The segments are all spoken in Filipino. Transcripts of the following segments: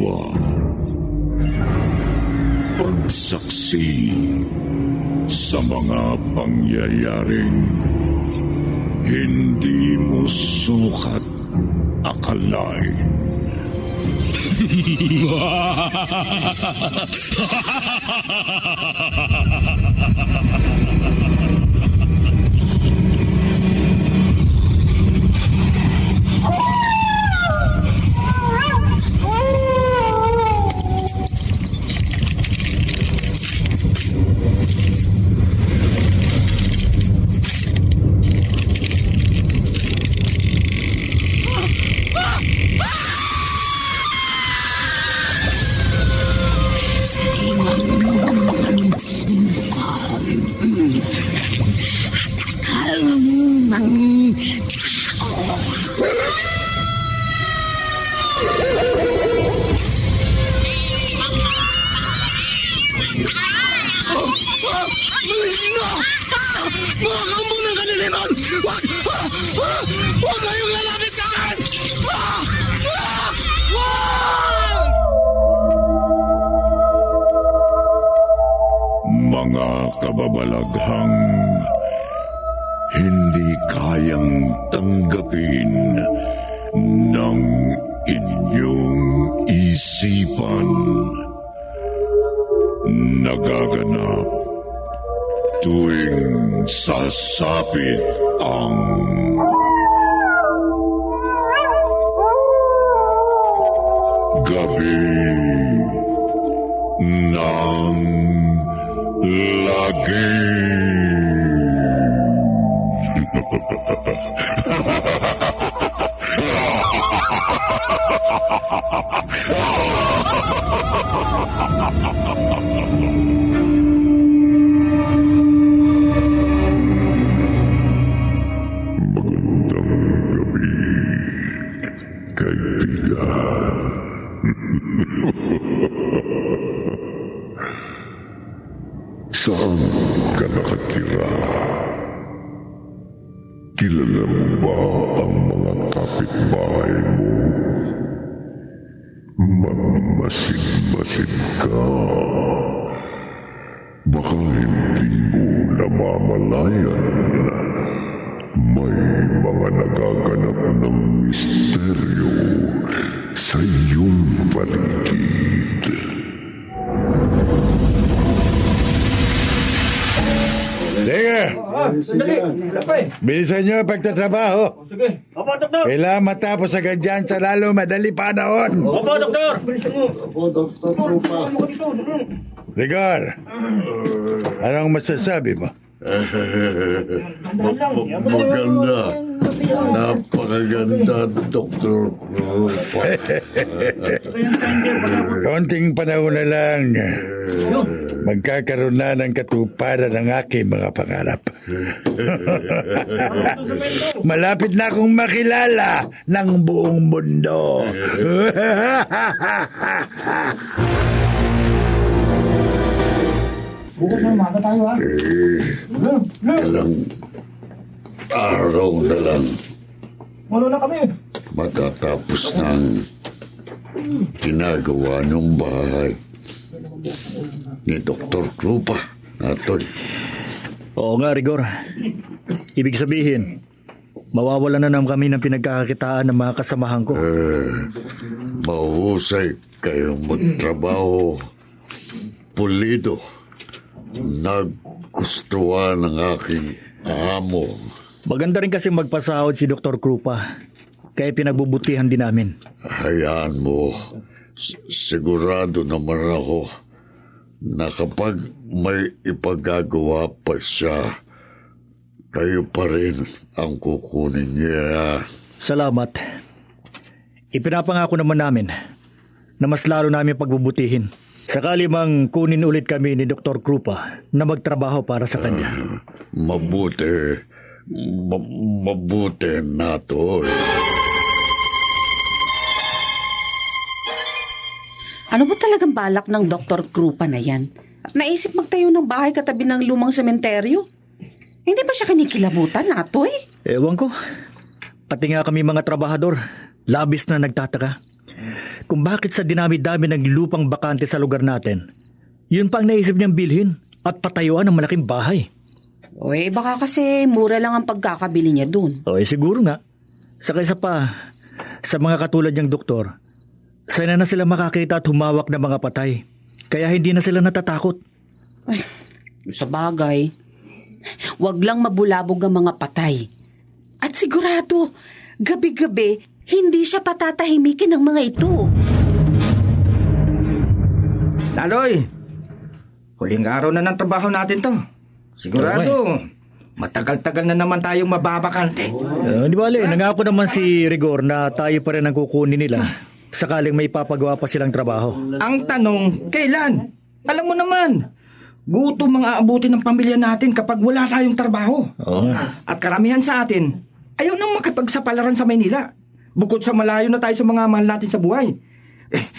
diwa. Pagsaksi sa mga pangyayaring hindi mo sukat akalain. Mga kampo ng kaniliman! Huwag kayong lalapit sa akin! Mga kababalaghang hindi kayang tanggapin ng inyong isipan. Nagaganap tuwing sasapit ang gabi ng lagim. Magandang gabi, kaibigan. Saan ka nakatira? Kilala mo ba ang mga kapitbahay mo? Magmasid-masid ka. Baka hindi mo namamalayan. May mga nagaganap ng misteryo sa iyong paligid. Sige! Sandali! Bilisan nyo ang pagtatrabaho. Sige. Opo, doktor! Kailangan matapos agad dyan sa lalo madali panahon. Opo, doktor! Rigor, anong masasabi mo? Maganda. Napakaganda, Dr. Krupa. Konting panahon na lang. Magkakaroon na ng katuparan ng aking mga pangarap. Malapit na akong makilala ng buong mundo. Bukas na umaga tayo, ha? Ilang araw na lang Wala na kami. matatapos ng ginagawa ng bahay ni Dr. Krupa. Atoy. Oo nga, Rigor. Ibig sabihin, mawawalan na naman kami ng pinagkakakitaan ng mga kasamahan ko. Mahusay kayong magtrabaho. Pulido. Nagustuhan ng aking amo. Maganda rin kasi magpasahod si Dr. Krupa. Kaya pinagbubutihan din namin. Hayaan mo. Sigurado naman ako na kapag may ipagagawa pa siya, kayo pa rin ang kukunin niya. Salamat. Ipinapangako naman namin na mas lalo namin pagbubutihin. Sakali mang kunin ulit kami ni Dr. Krupa na magtrabaho para sa kanya. Mabuti na to. Ano ba talagang balak ng Dr. Krupa na yan? Naisip magtayo ng bahay katabi ng lumang sementeryo? Hindi ba siya kinikilabutan, Atoy? Ewan ko. Pati nga kami mga trabahador, labis na nagtataka. kung bakit sa dinami-dami ng lupang bakante sa lugar natin, yun pa ang naisip niyang bilhin at patayuan ng malaking bahay. O baka kasi mura lang ang pagkakabili niya dun. O siguro nga. Saka isa pa, sa mga katulad niyang doktor, sana na sila makakita at humawak ng mga patay. Kaya hindi na sila natatakot. Ay, sa bagay, wag lang mabulabog ang mga patay. At sigurado, gabi-gabi, hindi siya patatahimikin ng mga ito. Laloy, huling araw na ng trabaho natin to. Sigurado, matagal-tagal na naman tayong mababakante. Di bale, nangako naman si Rigor na tayo pa rin ang kukunin nila sakaling may papagawa pa silang trabaho. Ang tanong, kailan? Alam mo naman, gutom ang aabutin ng pamilya natin kapag wala tayong trabaho. Oo. At karamihan sa atin, ayaw nang makipagsapalaran sa Maynila. Bukod sa malayo na tayo sa mga mahal natin sa buhay.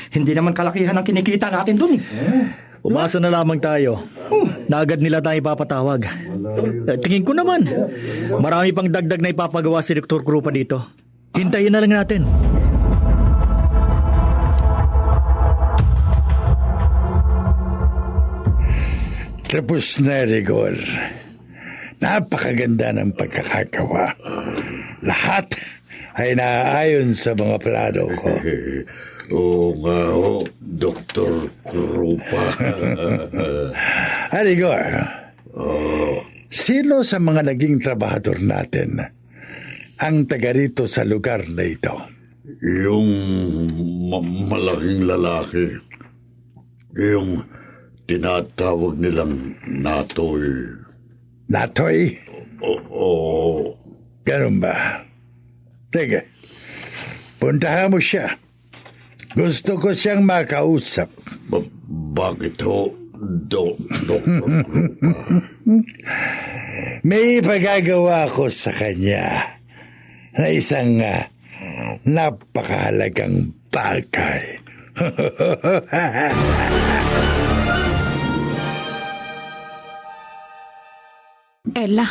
Hindi naman kalakihan ang kinikita natin dun eh. Umasa na lamang tayo na agad nila tayo ipapatawag. Tingin ko naman, marami pang dagdag na ipapagawa si Dr. Krupa dito. Hintayin na lang natin. Tapos na, Rigor. Napakaganda ng pagkakagawa. Lahat ay naaayon sa mga plano ko. Oo nga ho, Dr. Krupa. Rigor, sino sa mga naging trabahador natin ang taga rito sa lugar na ito? Yung malaking lalaki. Yung tinatawag nilang Natoy. Natoy? Oo. Ganun ba? Sige, puntahan mo siya. Gusto ko siyang makausap. Bakit ho, Dr. May ipagagawa ko sa kanya na isang napakahalagang bagay. Ella,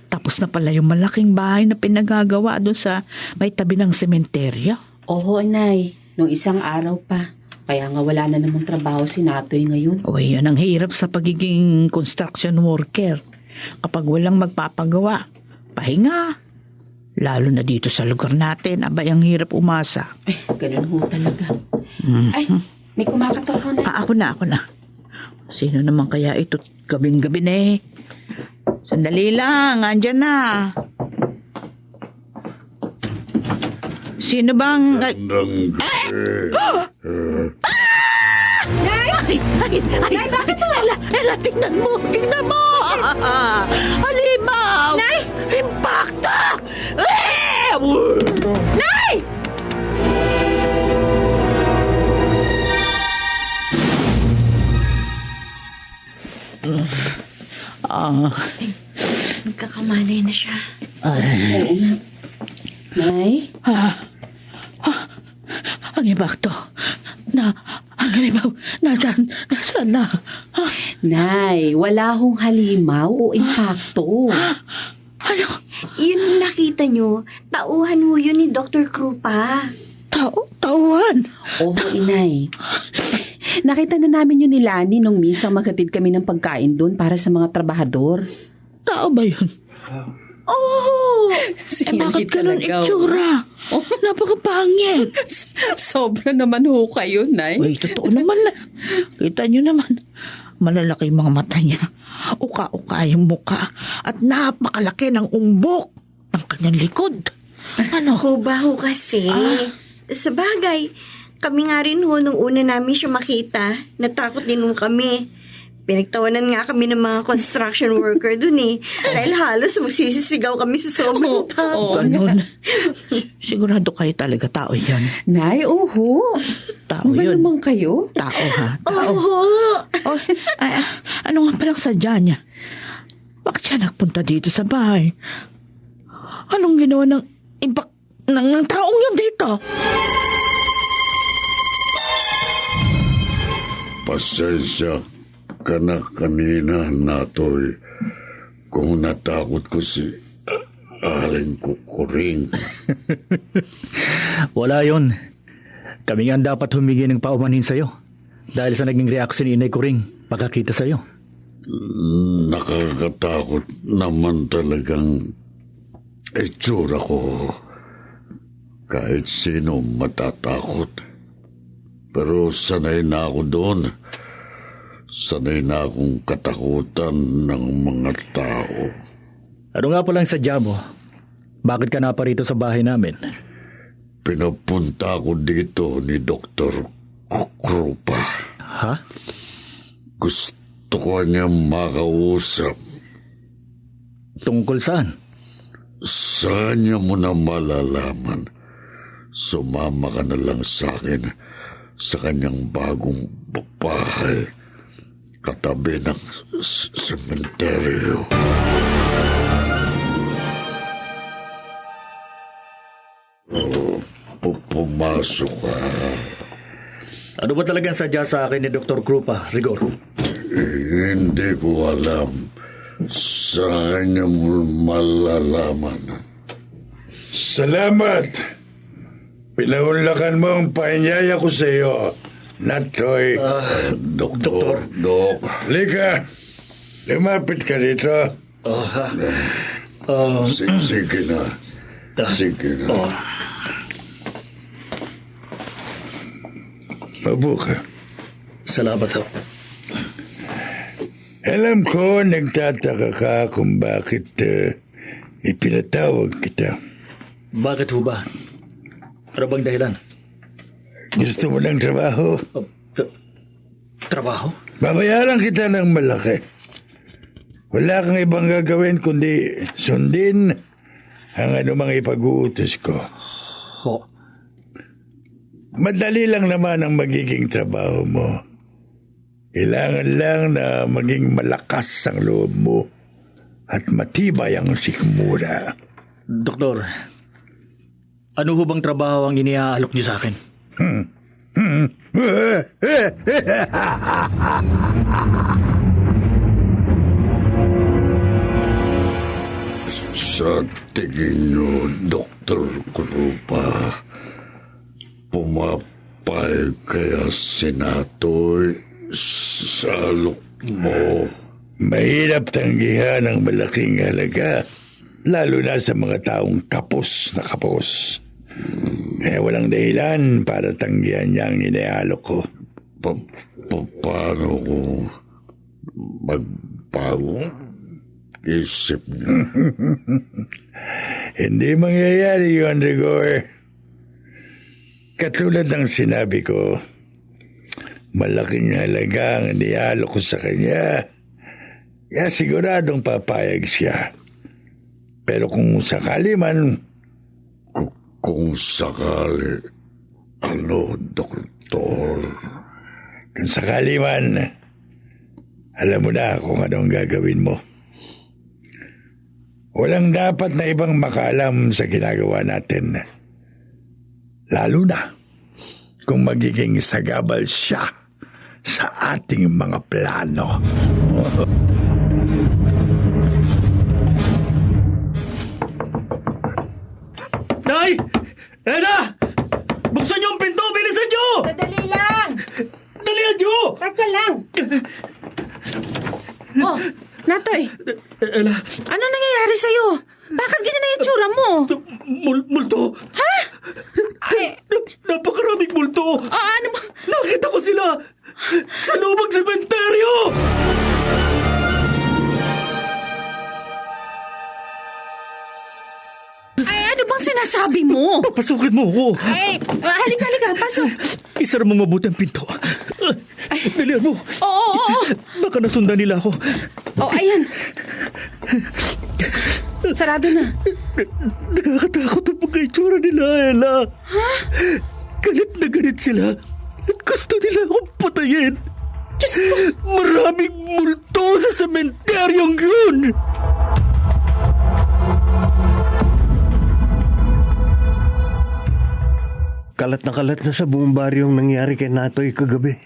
tapos na pala yung malaking bahay na pinagagawa doon sa may tabi ng sementeryo. Oo, Nay. Nung isang araw pa. Kaya nga wala na namang trabaho si Natoy ngayon. O yan ang hirap sa pagiging construction worker. Kapag walang magpapagawa, pahinga. Lalo na dito sa lugar natin, abay ang hirap umasa. Ay, ganun ho talaga. Ay, may kumakatok ho, Nay. Ako na. Sino naman kaya ito gabing-gabi na eh? Sandali lang, andyan na. Sino bang... Ay, bakit mo? Ella, tingnan mo! Halimaw! Nay! Impacto! Nay! Nagkakamalay na siya. Nay? Ang impacto. Ang halimaw. Nasaan na? Nay, wala hong halimaw o impacto. Ano? Yun nakita nyo, tauhan ho yun ni Dr. Krupa. Tauhan? Oo, Inay. Nakita na namin yun ni Lani nung misang maghatid kami ng pagkain doon para sa mga trabahador. Tao ba yun? Oh! Bakit ganun itsura? Napakapangit. Sobra naman ho kayo, Nay. Uy, totoo naman na. Kita nyo naman. Malalaki mga mata niya. Uka-uka yung muka. At napakalaki ng umbok ng kanyang likod. Ano? Ho kasi. Sa bagay, kami nga rin ho nung una namin siya makita. Natakot din ho kami. Pinagtawanan nga kami ng mga construction worker dun eh. Dahil halos magsisisigaw kami sa sobrang tao. Ganun. Sigurado kayo talaga tao yan. Nay, oho. Tao Ba yun. naman kayo? Tao ha? Tao. Oho! Oh, ano nga palang sadya niya? Bakit siya nagpunta dito sa bahay? Anong ginawa ng taong yun dito? Pasensya ka na kanina, Natoy, kung natakot ko si Aling Kukuring. Wala yun. Kami nga ang dapat humingi ng paumanhin sa'yo dahil sa naging reaksyon ni Inay Kuring pagkakita sa'yo. Nakakatakot naman talagang itsura ko. Kahit sino matatakot. Pero sanay na ako doon. Sanay na akong katakutan ng mga tao. Ano nga palang sadya mo? Bakit ka naparito sa bahay namin? Pinapunta ako dito ni Dr. Krupa. Ha? Gusto ko niya makausap. Tungkol saan? Saan niya mo na malalaman? Sumama ka na lang sa akin sa kanyang bagong bahay katabi ng sementeryo. Pumasok ka. Ano ba talagang sadya sa akin ni Dr. Krupa, Rigor? Hindi ko alam. Saan niya mo malalaman? Salamat. Pinaunlakan mo ang panyaya ko sa iyo, Natoy. Doktor. Dok. Lika, lumapit ka dito. Sige na. Sige na. Mabuka. Salamat ho. Alam ko, nagtataka ka kung bakit ipinatawag kita. Bakit ho ba? Ano bang dahilan? Gusto mo ng trabaho? Trabaho? Babayaran kita ng malaki. Wala kang ibang gagawin kundi sundin ang anumang ipag-uutos ko. Ho. Madali lang naman ang magiging trabaho mo. Kailangan lang na maging malakas ang loob mo at matibay ang sikmura. Doktor, ano ho bang trabaho ang iniaalok niyo sa akin? Sa tingin niyo, Dr. Krupa, pumapayag kaya senatoy sa alok mo? Mahirap tanggihan ang malaking halaga, lalo na sa mga taong kapos na kapos. Kaya walang dahilan para tanggihan niya ang iniaalok ko. Paano kung magbago isip niya? Hindi mangyayari yun, Rigor. Katulad ng sinabi ko, malaking halaga ang iniaalok ko sa kanya. Kaya siguradong papayag siya. Pero kung sakali man... Kung sakali, ano, Doktor? Kung sakali man, alam mo na kung anong gagawin mo. Walang dapat na ibang makaalam sa ginagawa natin. Lalo na kung magiging sagabal siya sa ating mga plano. Nay! Eda! Buksan niyo ang pinto! Bilisan niyo! Madali lang! Dalihan niyo! Taka lang! Oh, Natoy, Ela, ano nangyayari sa'yo? Bakit ganyan na yung tsura mo? multo! Ha? Ay, Napakaraming multo! ano ba? Nakita ko sila! Sa lubang sementeryo! Ay, ano bang sinasabi mo? Papasukin mo ako! Ay, halika, pasok. Isara mo mabuti ang pinto. Dalihan mo! Oo. Baka nasundan nila ako. Oh, ayan. Sarado na. Nakakatakot ang pagkaitsura nila, Ella. Ha? Galit na galit sila. At gusto nila akong patayin. Diyos ko. Maraming multo sa sementeryong yun. Kalat na sa buong baryong nangyari kay Natoy kagabi.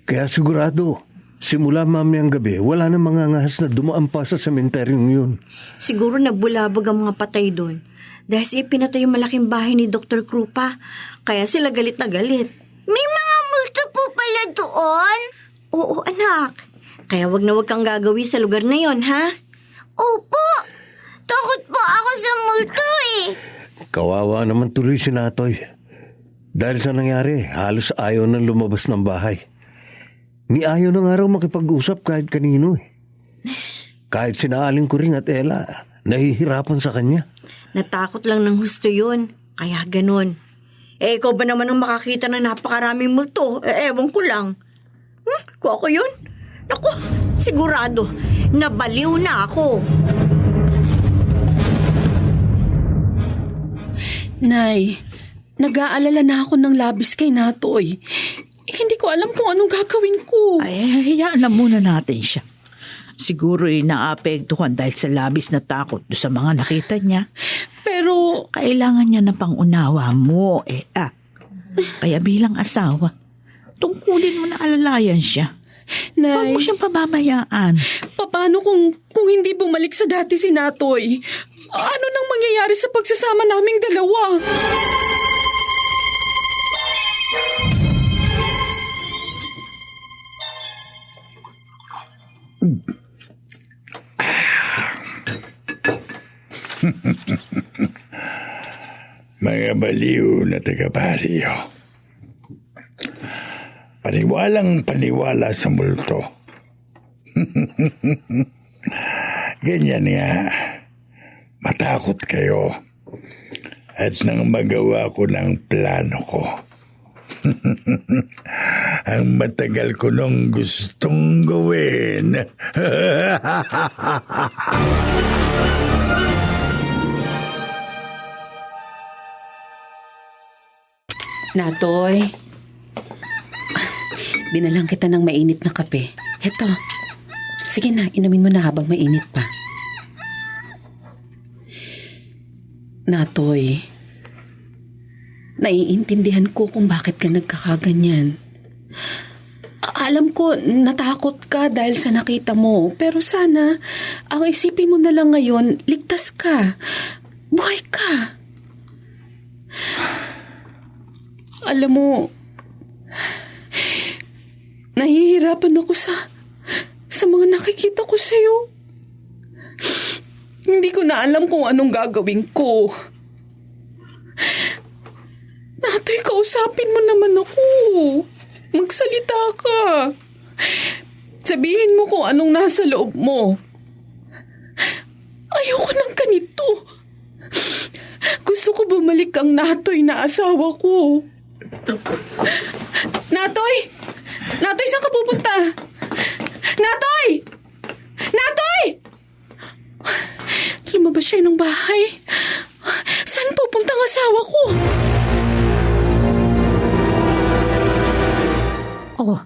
Kaya sigurado, simula mamayang gabi, wala na mga ngahas na dumaan pa sa sementeryong yun. Siguro nagbulabog ang mga patay doon Dahil sa ipinatay yung malaking bahay ni Dr. Krupa. Kaya sila galit na galit. May mga multo po pala doon? Oo, anak. Kaya wag na wag kang gagawi sa lugar na yon, ha? Opo. Takot po ako sa multo eh. Kawawa naman tuloy si Natoy. Dahil sa nangyari, halos ayaw nang lumabas ng bahay. Ni ayaw na nga raw makipag-usap kahit kanino eh. Kahit sina Aling Kuring at Ella, nahihirapan sa kanya. Natakot lang ng husto yun. Kaya ganun. Ikaw ba naman ang makakita ng napakaraming multo? Ewan ko lang. Kung ako yun? Naku, sigurado. Nabaliw na ako. Nay, nag-aalala na ako ng labis kay Natoy. Hindi ko alam kung anong gagawin ko. Ay, hayaan na muna natin siya. Siguro naapektuhan dahil sa labis na takot do sa mga nakita niya. Pero kailangan niya na pangunawa mo. Kaya bilang asawa, tungkulin mo na alalayan siya. Nay, huwag mo siyang pababayaan. Paano kung hindi bumalik sa dati si Natoy? Ano nang mangyayari sa pagsasama naming dalawa? Mga baliw na taga-baryo. Paniwalang paniwala sa multo. Ganyan nga. Matakot kayo. At nang magawa ko ng plano ko. Ang matagal ko nung gustong gawin. Natoy, binalang kita ng mainit na kape. Eto, sige na, inumin mo na habang mainit pa. Natoy, naiintindihan ko kung bakit ka nagkakaganyan. Alam ko, natakot ka dahil sa nakita mo. Pero sana, ang isipin mo na lang ngayon, ligtas ka. Buhay ka. Alam mo, nahihirapan ako sa mga nakikita ko sa'yo. Hindi ko na alam kung anong gagawin ko. Natoy, kausapin mo naman ako. Magsalita ka. Sabihin mo kung anong nasa loob mo. Ayoko ng ganito. Gusto ko bumalik ang Natoy na asawa ko. Natoy! Natoy, saan ka pupunta? Natoy! Natoy! Lumabas siya ng bahay. Saan pupunta ang asawa ko? Oh,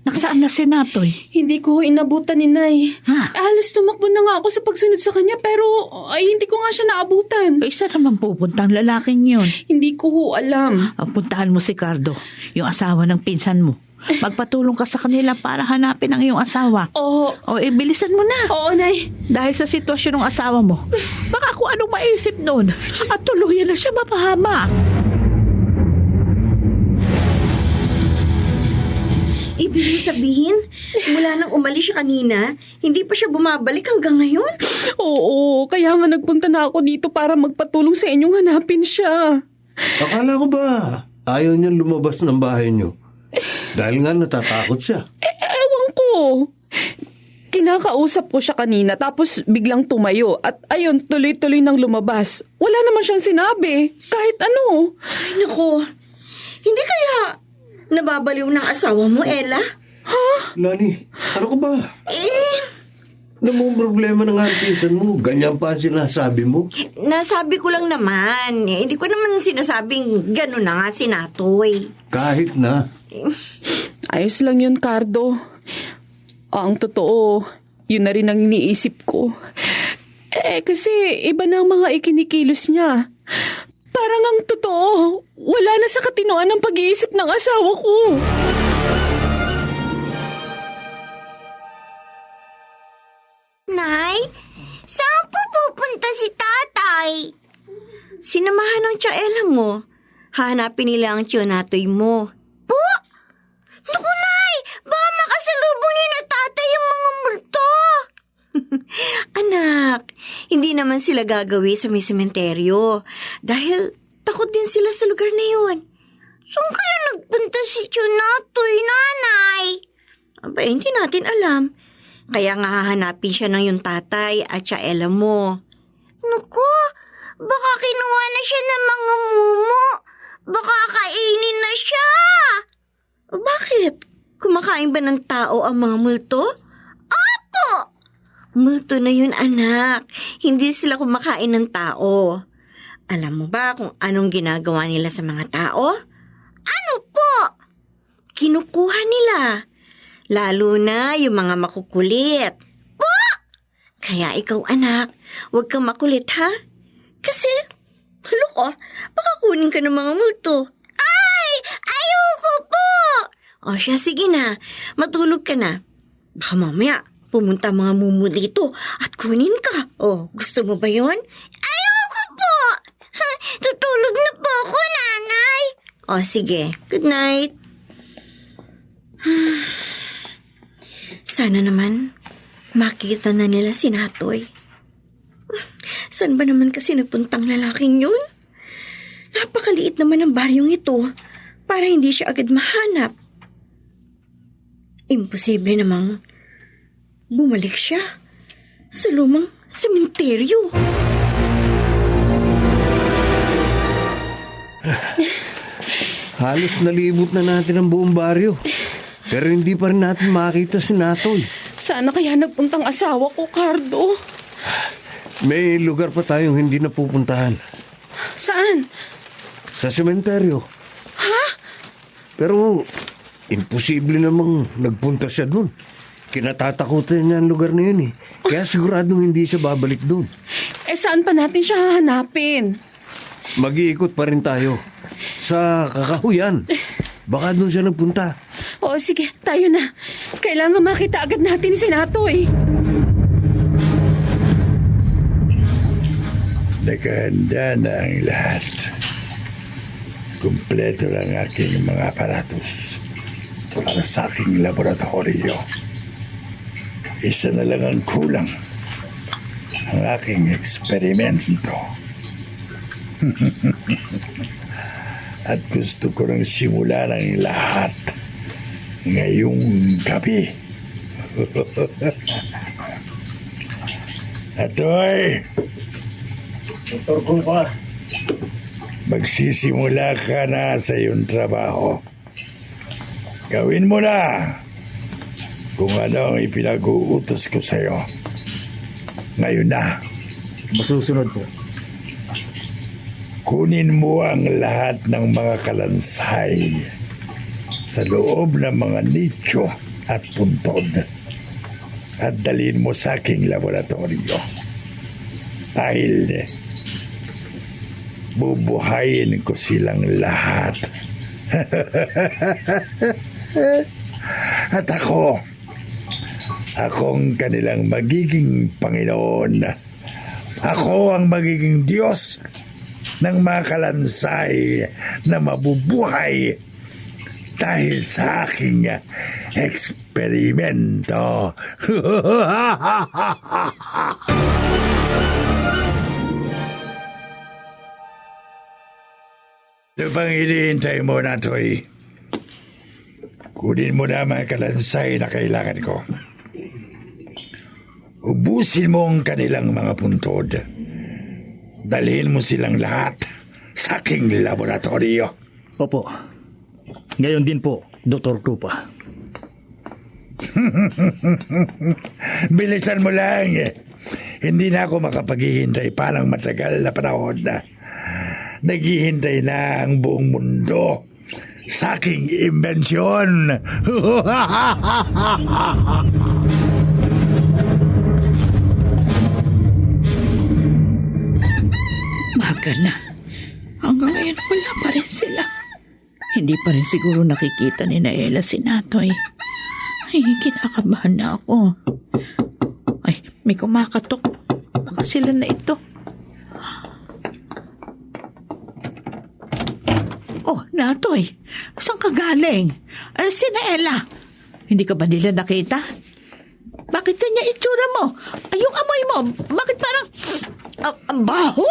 nasaan na si Natoy? Hindi ko inabutan ni Nay. Halos tumakbo na nga ako sa pagsunod sa kanya pero hindi ko nga siya naabutan. Isa naman pupunta ang lalaking yun. Hindi ko alam. Puntahan mo si Cardo, yung asawa ng pinsan mo. Magpatulong ka sa kanila para hanapin ang iyong asawa. Oo. Bilisan mo na. Oo, Nay. Dahil sa sitwasyon ng asawa mo, baka kung anong maisip noon at tuluyan na siya mapahama. Ibig sabihin, mula nang umalis siya kanina, hindi pa siya bumabalik hanggang ngayon? Oo, kaya nga nagpunta na ako dito para magpatulong sa inyong hanapin siya. Akala ko ba ayaw niyang lumabas ng bahay niyo? Dahil nga natatakot siya. Ewan ko. Kinakausap ko siya kanina tapos biglang tumayo at ayun, tuloy-tuloy nang lumabas. Wala naman siyang sinabi. Kahit ano. Ay, naku. Hindi kaya nababaliw ng asawa mo, Ella? Ha? Lani, ano ka ba? Namumroblema na nga ang pinsan mo. Ganyan pa ang sinasabi mo. Nasabi ko lang naman. Hindi ko naman sinasabing gano'n na nga si Natoy. Kahit na. Ayos lang yun, Cardo. Ang totoo, yun na rin ang iniisip ko. Kasi iba na ang mga ikinikilos niya. Parang ang totoo, wala na sa katinoan ang pag-iisip ng asawa ko. Nay, saan po pupunta si tatay? Sinamahan ng tsaela mo. Hahanapin nila ang tiyonatoy mo. Po? Naku, Nay! Baka makasalubong ni na tatay yung mga multo. Anak, hindi naman sila gagawi sa may sementeryo. Dahil takot din sila sa lugar na yun. Saan kaya nagpunta si Tiyonatoy, Nanay? Aba, hindi natin alam. Kaya nga hahanapin siya ng yung tatay at tsaela mo. Naku, baka kinuha na siya ng mga mumo. Baka kainin na siya. Bakit? Kumakain ba ng tao ang mga multo? Opo! Multo na yun, anak. Hindi sila kumakain ng tao. Alam mo ba kung anong ginagawa nila sa mga tao? Ano po? Kinukuha nila. Lalo na yung mga makukulit. Po? Kaya ikaw, anak, huwag kang makulit, ha? Kasi, ko, baka kunin ka ng mga multo. Ay! Ayoko po! O siya, sige na. Matulog ka na. Baka mamaya, pumunta ang mga mumu dito at kunin ka. O, gusto mo ba yun? Ayoko po! Tutulog na po ako, Nanay. O, sige. Good night. Sana naman makita na nila si Natoy. Saan ba naman kasi nagpuntang lalaking yun? Napakaliit naman ang baryong ito para hindi siya agad mahanap. Imposible namang bumalik siya sa lumang sementeryo. Halos nalibot na natin ang buong baryo. Pero hindi pa rin natin makita si Natoy. Sana kaya nagpuntang asawa ko, Cardo. May lugar pa tayong hindi napupuntahan. Saan? Sa sementeryo. Ha? Pero imposible namang nagpunta siya dun. Kinatatakutan niya ang lugar na yun eh. Kaya siguradong hindi siya babalik dun. Saan pa natin siya hahanapin? Mag-iikot pa rin tayo. Sa Kakahuyan. Baka dun siya nagpunta. Oo, sige, tayo na. Kailangan makita agad natin si Natoy. Nakahanda na ang lahat. Kumpleto na ang aking mga aparatos para sa aking laboratorio. Isa na lang ang kulang. Ang aking eksperimento. At gusto ko nang simulan ang lahat ngayong gabi. Atoy! Dr. Culpa. Magsisimula ka na sa iyong trabaho. Gawin mo na kung ano ang ipinag-uutos ko sa iyo. Ngayon na. Masusunod po. Kunin mo ang lahat ng mga kalansay sa loob ng mga nicho at puntod at dalhin mo sa aking laboratorio. Dahil bubuhayin ko silang lahat. At akong kanilang magiging Panginoon. Ako ang magiging Diyos ng mga kalansay na mabubuhay dahil sa aking eksperimento. Ano bang hinihintay mo, Natoy? Kunin mo na mga kalansay na kailangan ko. Ubusin mo ang kanilang mga puntod. Dalhin mo silang lahat sa aking laboratorio. Opo. Ngayon din po, Dr. Culpa. Bilisan mo lang. Hindi na ako makapaghihintay pa ng matagal na panahon na naghihintay na ang buong mundo sa aking imbensyon. Maga na. Hanggang ngayon wala pa rin sila. Hindi pa rin siguro nakikita ni Naela si Natoy. Ay, kinakabahan na ako. Ay, may kumakatok. Baka sila na ito. Natoy, saan ka galing? Sina Ella? Hindi ka ba nila nakita? Bakit kanya itsura mo? Yung amoy mo, bakit parang... ang baho!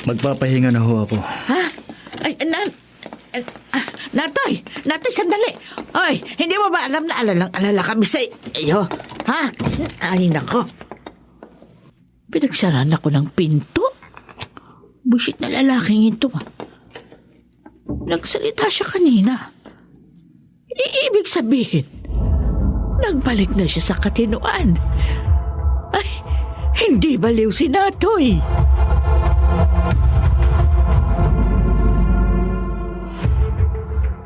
Magpapahinga na ho ako. Ha? Ay, Natoy, sandali. Oy, hindi mo ba alam na alala kami sa iyo? Ha? Ay, nako. Pinagsaran ako ng pinto. Busit na lalaking ito. Nagsalita siya kanina. Ibig sabihin, nagbalik na siya sa katinuan. Ay, hindi baliw si Natoy.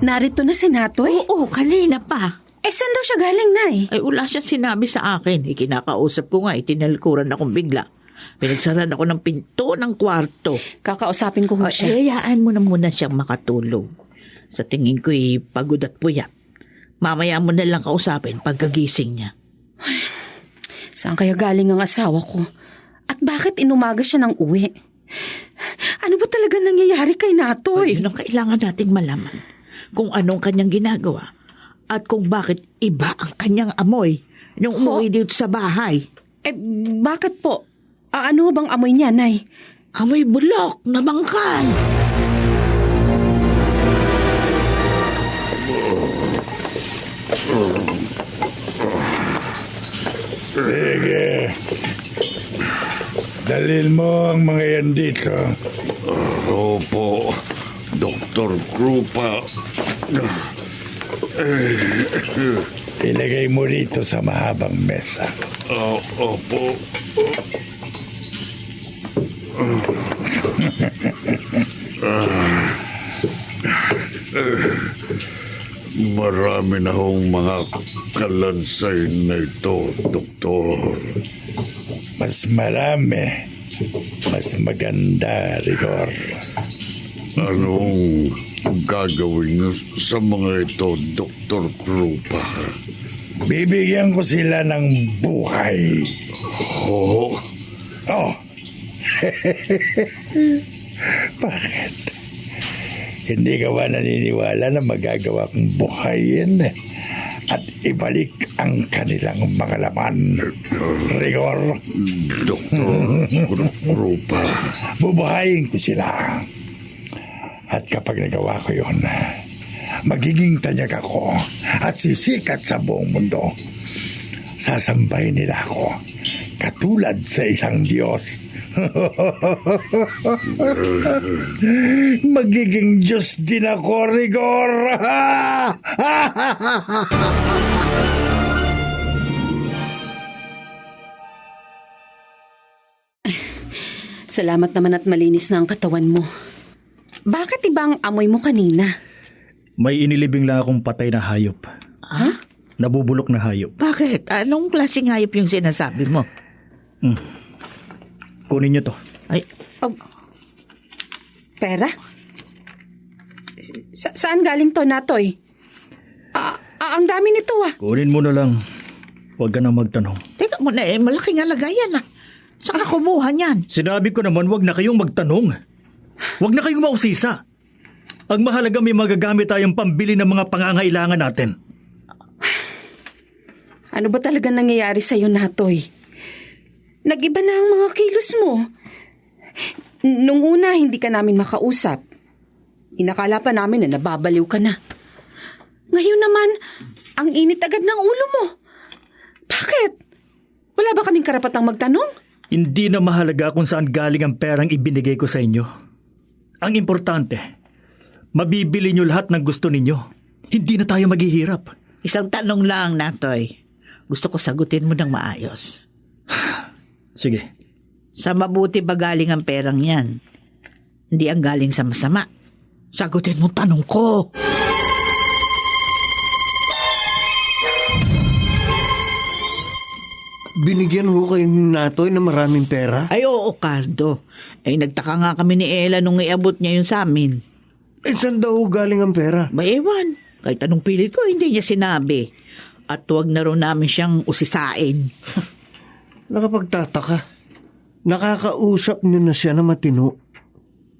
Narito na si Natoy? Oo, kanina pa. Saan daw siya galing, Nay? Ay, wala siya sinabi sa akin. Kinakausap ko nga, tinalikuran akong bigla. Pinagsaran ako ng pinto ng kwarto. Kakausapin ko siya. Hayaan mo na muna siyang makatulog. Sa tingin ko, pagod at puyat. Mamaya mo na lang kausapin pagkagising niya. Saan kaya galing ang asawa ko? At bakit inumaga siya ng uwi? Ano ba talaga nangyayari kay Natoy? Yun ang kailangan nating malaman. Kung anong kanyang ginagawa at kung bakit iba ang kanyang amoy nung umuwi dito sa bahay. Bakit po? Ano bang amoy niya, Nay? Amoy bulok na bangkay. Sige. Dalhin mo ang mga yan dito. Opo, Dr. Krupa. Ilagay mo rito sa mahabang mesa. Opo. Marami na hong mga kalansay na ito, Doktor. Mas marami. Mas maganda, Rigor. Anong gagawin niyo sa mga ito, Dr. Krupa? Bibigyan ko sila ng buhay. Oh? Oh. Bakit? Hindi ka ba naniniwala na magagawa kong buhayin at ibalik ang kanilang mga laman, Rigor? Dr. Krupa. Bubuhayin ko sila. At kapag nagawa ko yun, magiging tanyag ako at sisikat sa buong mundo. Sasambahin nila ako katulad sa isang Diyos. Magiging Diyos din ako, Rigor. Salamat naman at malinis na ang katawan mo. Bakit ibang amoy mo kanina? May inilibing lang akong patay na hayop. Ha? Nabubulok na hayop. Bakit? Anong klaseng hayop yung sinasabi mo? Kunin niyo to. Ay, Pera? Saan galing to, Natoy? Ang dami nito Kunin mo na lang. Huwag ka na magtanong. Teka muna malaking halaga yan Saan ka kumuha niyan? Sinabi ko naman huwag na kayong magtanong. Huwag na kayong mausisa. Ang mahalaga may magagamit tayong pambili ng mga pangangailangan natin. Ano ba talaga nangyayari sa'yo, Natoy? Nag-iba na ang mga kilos mo. Nung una, hindi ka namin makausap. Inakala pa namin na nababaliw ka na. Ngayon naman, ang init agad ng ulo mo. Bakit? Wala ba kaming karapatang magtanong? Hindi na mahalaga kung saan galing ang perang ibinigay ko sa inyo. Ang importante, mabibili nyo lahat ng gusto ninyo. Hindi na tayo maghihirap. Isang tanong lang, Natoy. Gusto ko sagutin mo ng maayos. Sige. Sa mabuti ba galing ang perang yan? Hindi ang galing sa masama. Sagutin mo tanong ko. Binigyan ho kayo ni Natoy na maraming pera? Ay, oo, Cardo. Nagtaka nga kami ni Ella nung iabot niya yun sa amin. Saan daw galing ang pera? Ewan. Kahit anong pilit ko, hindi niya sinabi. At huwag na rin namin siyang usisain. Nakapagtataka. Nakakausap niyo na siya na matino.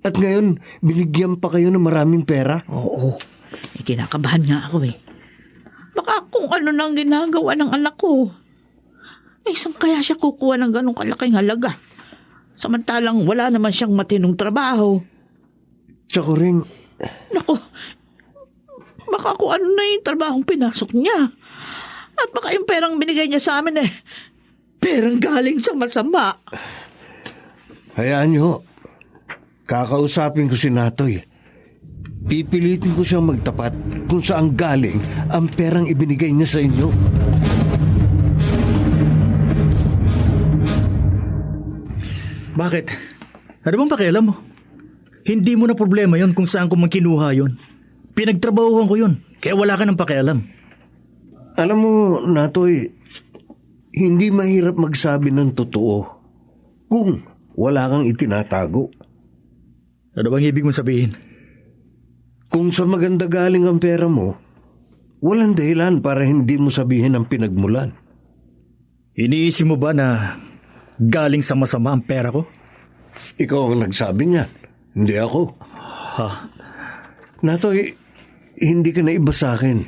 At ngayon, binigyan pa kayo ng maraming pera? Oo. Kinakabahan nga ako eh. Baka kung ano nang ginagawa ng anak ko. Saan kaya siya kukuha ng ganong kalaking halaga? Samantalang wala naman siyang matinong trabaho. Tsaka rin, Naku, baka kung ano na yung trabahong pinasok niya. At baka yung perang binigay niya sa amin perang galing sa masama. hayaan niyo. Kakausapin ko si Natoy. Pipilitin ko siyang magtapat kung saan galing ang perang ibinigay niya sa inyo. Bakit? Ano bang pakialam mo? Hindi mo na problema yon kung saan ko man kinuha yon. Pinagtrabahuhan ko yon, kaya wala ka ng pakialam. Alam mo, Natoy, hindi mahirap magsabi ng totoo kung wala kang itinatago. Ano bang ibig mong sabihin? Kung sa maganda galing ang pera mo, walang dahilan para hindi mo sabihin ang pinagmulan. Iniisip mo ba na galing sa masama ang pera ko? Ikaw ang nagsabi niyan, hindi ako. Ha? Natoy, hindi ka na iba sa akin.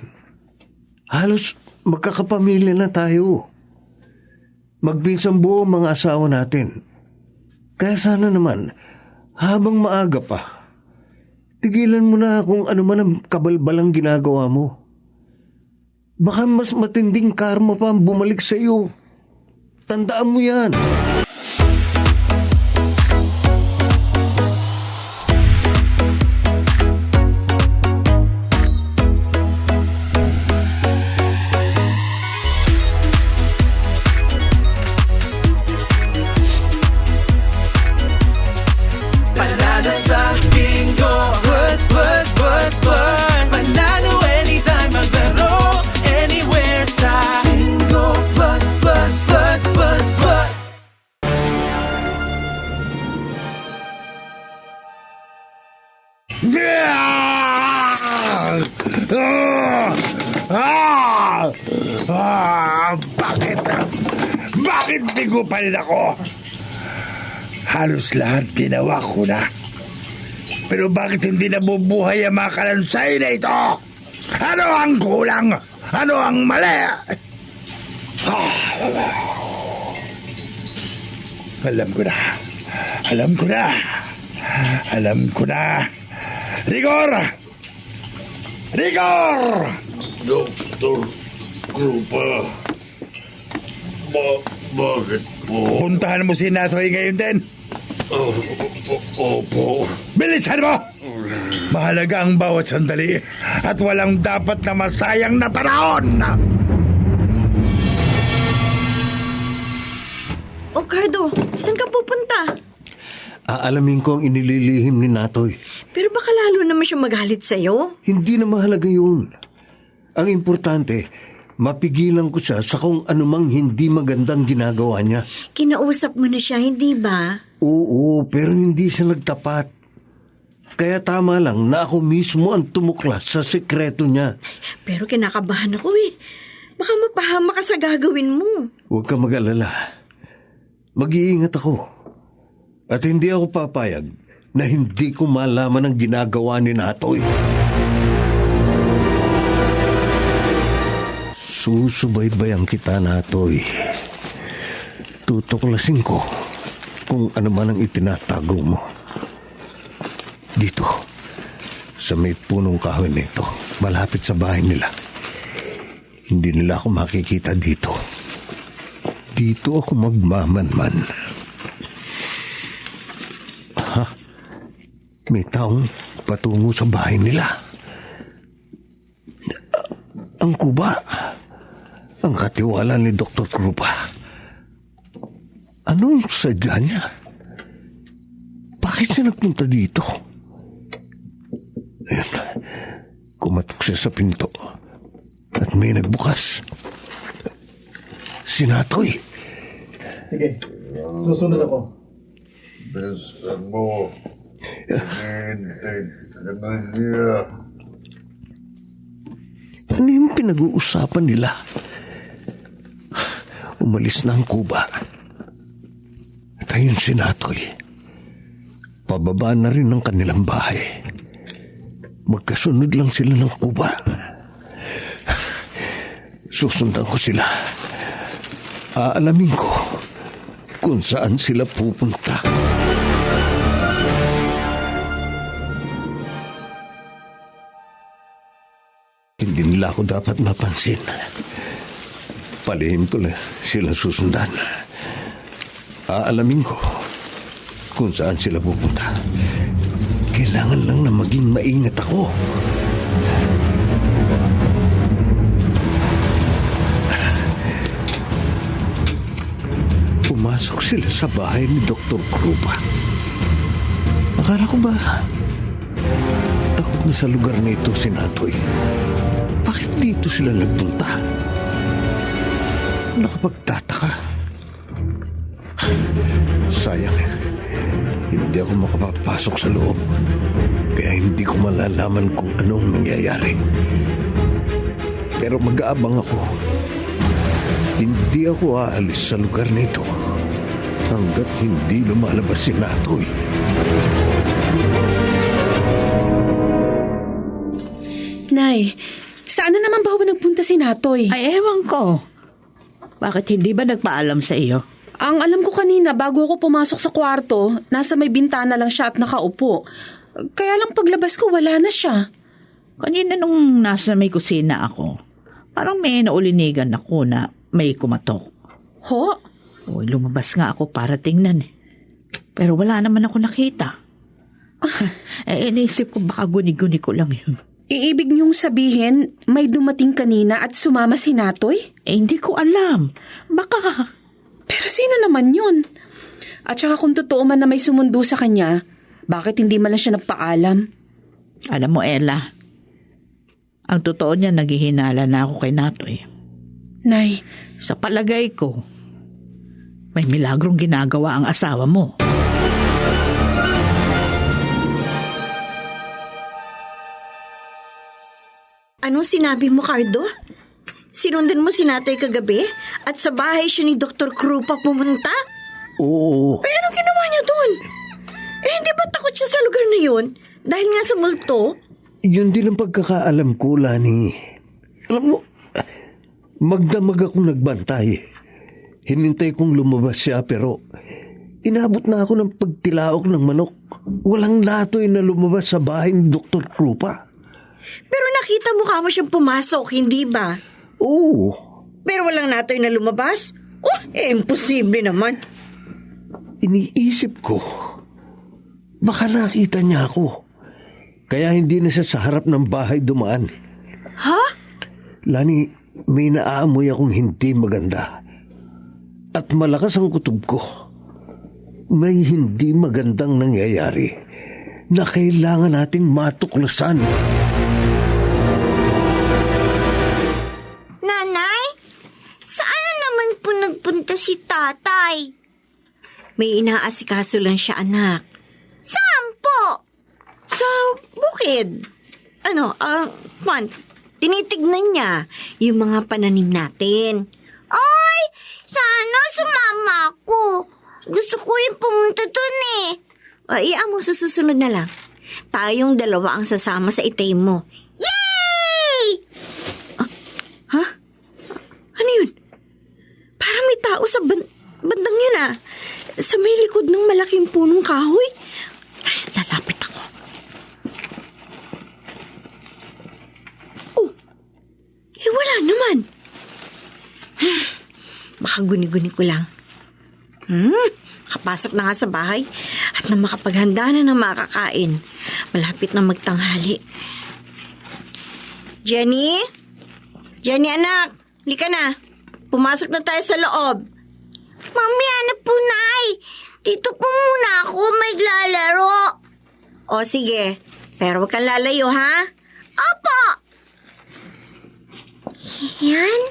Halos magkakapamilya na tayo. Magpinsang buo ang mga asawa natin. Kaya sana naman, habang maaga pa, tigilan mo na kung ano man ang kabalbalang ginagawa mo. Baka mas matinding karma pa ang bumalik sa iyo. Tandaan mo yan. Panalo sa bingo, plus, plus, plus, plus. Panalo anytime, maglaro, anywhere sa bingo, plus, plus, plus, plus, plus. Bakit? Bakit bigo pa rin ako? Halos lahat ginawa ko na. Pero bakit hindi nabubuhay ang mga kalansay na ito? Ano ang kulang? Ano ang mali? Alam ko na. Alam ko na. Alam ko na. Rigor! Rigor! Dr. Krupa, bakit po? Puntahan mo si Natoy ngayon din. Opo. Bilisan mo! Mahalaga ang bawat sandali at walang dapat na masayang na panahon. O Cardo, saan ka pupunta? Aalamin ko ang inililihim ni Natoy. Pero baka lalo naman siya magalit sa'yo. Hindi na mahalaga yun. Ang importante, mapigilan ko siya sa kung anumang hindi magandang ginagawa niya. Kinausap mo na siya, hindi ba? Oo, pero hindi siya nagtapat. Kaya tama lang na ako mismo ang tumuklas sa sekreto niya. Pero kinakabahan ako eh. Baka mapahama ka sa gagawin mo. Huwag ka mag-alala. Mag-iingat ako. At hindi ako papayag na hindi ko malaman ang ginagawa ni Natoy. Susubaybayan kita, Natoy. Tutuklasin ko kung ano man ang itinatago mo. Dito, sa may punong kahoy nito, malapit sa bahay nila. Hindi nila ako makikita dito. Dito ako magmamanman. Ha? May taong patungo sa bahay nila. Ang kuba. Ang katiwala ni Dr. Krupa. Anong sadya niya? Bakit siya nagpunta dito? Ayun. Kumatok siya sa pinto. At may nagbukas. Si Natoy. Sige, susunod ako. Bilisan mo. Hinihintay ka na niya. Ano yung pinag-uusapan nila? Umalis na ang kuba. At Ngayon si Natoy, pababa na rin ng kanilang bahay. Magkasunod lang sila ng kuba. Susundan ko sila. Aalamin ko kung saan sila pupunta. Hindi nila ako dapat mapansin. Palihim ko na sila susundan. Aalamin ko kung saan sila pupunta. Kailangan lang na maging maingat ako. Pumasok sila sa bahay ni Dr. Krupa. Akala ko ba takot na sa lugar na ito si Natoy? Bakit dito sila nagpunta? Nakapagtataka. Sayang, hindi ako makapapasok sa loob. Kaya hindi ko malalaman kung anong nangyayari. Pero mag-aabang ako. Hindi ako aalis sa lugar nito hanggat hindi lumalabas si Natoy. Nay, saan na naman ba nagpunta si Natoy? Ay, ewan ko. Bakit hindi ba nagpaalam sa iyo? Ang alam ko kanina, bago ako pumasok sa kwarto, nasa may bintana lang siya at nakaupo. Kaya lang paglabas ko, wala na siya. Kanina nung nasa may kusina ako, parang may naulinigan ako na may kumatok. Ho? O, lumabas nga ako para tingnan. Pero wala naman ako nakita. Inisip ko baka guni-guni ko lang yun. Iibig niyong sabihin, may dumating kanina at sumama si Natoy? Hindi ko alam. Baka... Pero sino naman yun? At saka kung totoo man na may sumundo sa kanya, bakit hindi man lang siya nagpaalam? Alam mo, Ella, ang totoo niya, naghihinala na ako kay Natoy. Nay. Sa palagay ko, may milagrong ginagawa ang asawa mo. Anong sinabi mo, Cardo? Sinundan mo si Natoy kagabi? At sa bahay siya ni Dr. Krupa pumunta? Oo. Ay, anong ginawa niya doon? Hindi ba takot siya sa lugar na yun? Dahil nga sa multo? Yun din ang pagkakaalam ko, Lani. Alam mo, magdamag akong nagbantay. Hinintay kong lumabas siya pero inabot na ako ng pagtilaok ng manok. Walang Natoy na lumabas sa bahay ni Dr. Krupa. Pero nakita mo ka mo siyang pumasok, hindi ba? Oo. Pero walang Natoy na lumabas? Imposible naman. Iniisip ko, baka nakita niya ako. Kaya hindi na siya sa harap ng bahay dumaan. Ha? Lani, may naaamoy akong hindi maganda. At malakas ang kutob ko. May hindi magandang nangyayari na kailangan nating matuklasan. Nanay, saan naman po nagpunta si tatay? May inaasikaso lang siya, anak. Saan po? Sa bukid. Tinitignan niya yung mga pananim natin. Ay, sana sumama ako. Gusto ko yung pumunta dun eh. Iyan mo, sa susunod na lang. Tayong dalawa ang sasama sa itay mo. Yay! Ha? Ano yun? Parang may tao sa bandang yun ah. Sa may likod ng malaking punong kahoy. Lalapit ako. Oh, wala naman. Baka guni-guni ko lang. Makapasok na nga sa bahay at na makapaghanda na ng makakain. Malapit na magtanghali. Jenny? Jenny, anak! Halika na. Pumasok na tayo sa loob. Mami, ano po, Nay? Dito po muna ako maglalaro. O, sige. Pero huwag kang lalayo, ha? Opo! Yan?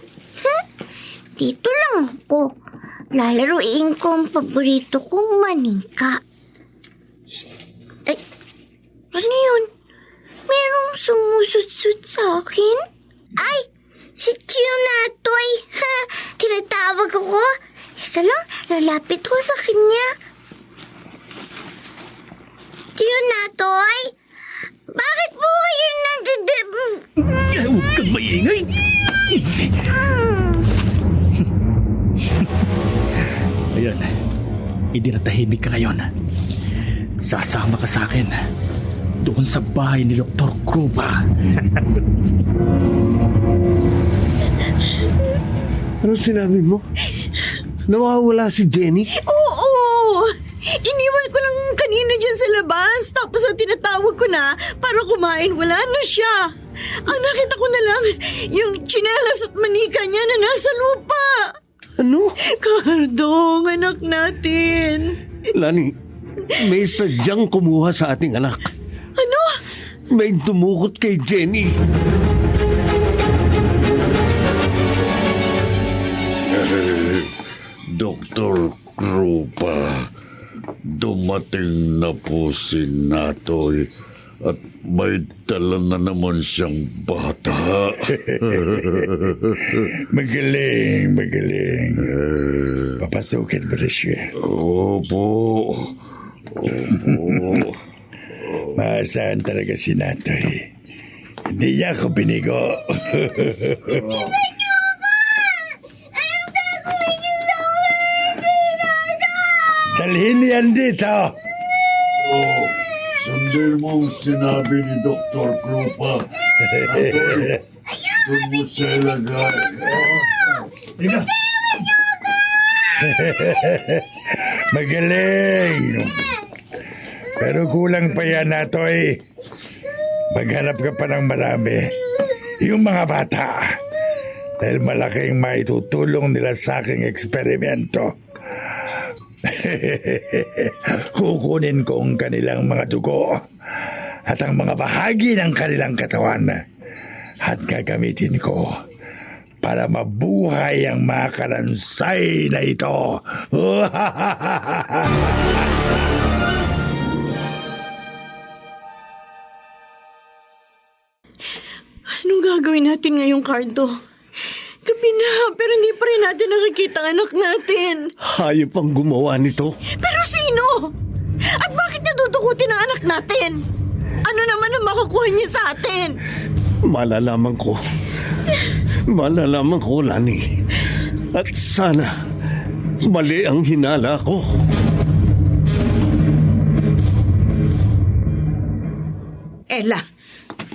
Dito lang ako. Lalaruin ko ang paborito kong manika. Ay, ano yun? Merong sumusut-sut sa akin? Ay, si Natoy. Tinatawag ako. Isa lang, lalapit ko sa kanya. Tiyo Natoy? Bakit po kayo Huwag kang maingay! Ayan, idinatahimik ka ngayon. Sasama ka sa akin doon sa bahay ni Dr. Krupa. Ano sinabi mo? Nawawala si Jenny? Oo! Iniwan ko lang kanina dyan sa labas. Tapos tinatawag ko na para kumain. Wala na siya. Ang nakita ko na lang yung tsinelas at manika niya na nasa lupa. Ano? Cardong, anak natin. Lani, may sadyang kumuha sa ating anak. Ano? May dumukot kay Jenny. Dr. Krupa, dumating na po si Natoy at may dala na naman siyang bata. Magaling. Papasukin mo na siya. Opo. Maasahan talaga si Natoy. Hindi niya ako binigo. Dalhin yan dito. Sundin mo ang sinabi ni Dr. Krupa. Doon mo siya ilagay. Magaling. Pero kulang pa yan, Natoy. Maghanap ka pa ng marami. Yung mga bata. Dahil malaking maitutulong nila sa aking eksperimento. Kukunin ko ang kanilang mga dugo at ang mga bahagi ng kanilang katawan at gagamitin ko para mabuhay ang mga kalansay na ito. Anong gagawin natin ngayong, Cardo? Gabi na, pero hindi pa rin natin nakikita ang anak natin. Hayop ang gumawa nito. Pero sino? At bakit nadudukutin ang anak natin? Ano naman ang makukuha niya sa atin? Malalaman ko, Lani. At sana, mali ang hinala ko. Ella,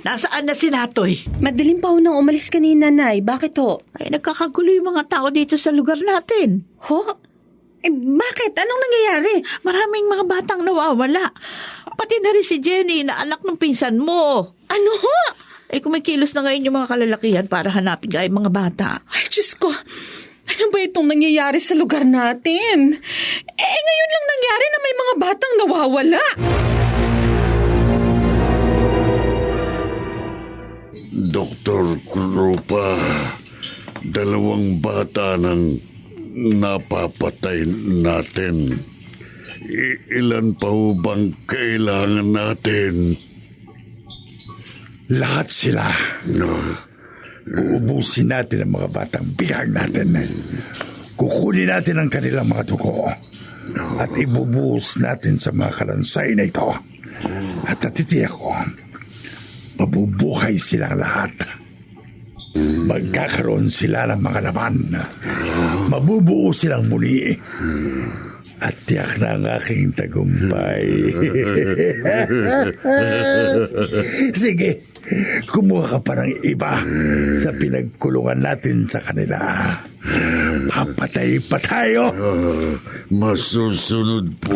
nasaan na si Natoy? Madaling pa nang umalis kanina, Nay. Bakit ho? Ay, nagkakagulo yung mga tao dito sa lugar natin. Ho? Bakit? Anong nangyayari? Maraming mga batang nawawala. Pati na rin si Jenny na anak ng pinsan mo. Ano ho? Kumikilos na ngayon yung mga kalalakihan para hanapin ka yung mga bata. Ay, Diyos ko. Ano ba itong nangyayari sa lugar natin? Ngayon lang nangyari na may mga batang nawawala. Dr. Krupa, 2 bata nang napapatay natin. Ilan pa ho bang kailangan natin? Lahat sila. Uubusin natin ang mga batang bihag natin. Kukunin natin ang kanilang mga dugo at ibubuhos natin sa mga kalansay na ito. At natitiyak ko, mabubuhay silang lahat. Magkakaroon sila ng mga laman. Mabubuo silang muli. At tiyak na ang aking tagumpay. Sige, kumuha ka pa ng iba sa pinagkulungan natin sa kanila. Papatay pa tayo. Masusunod po.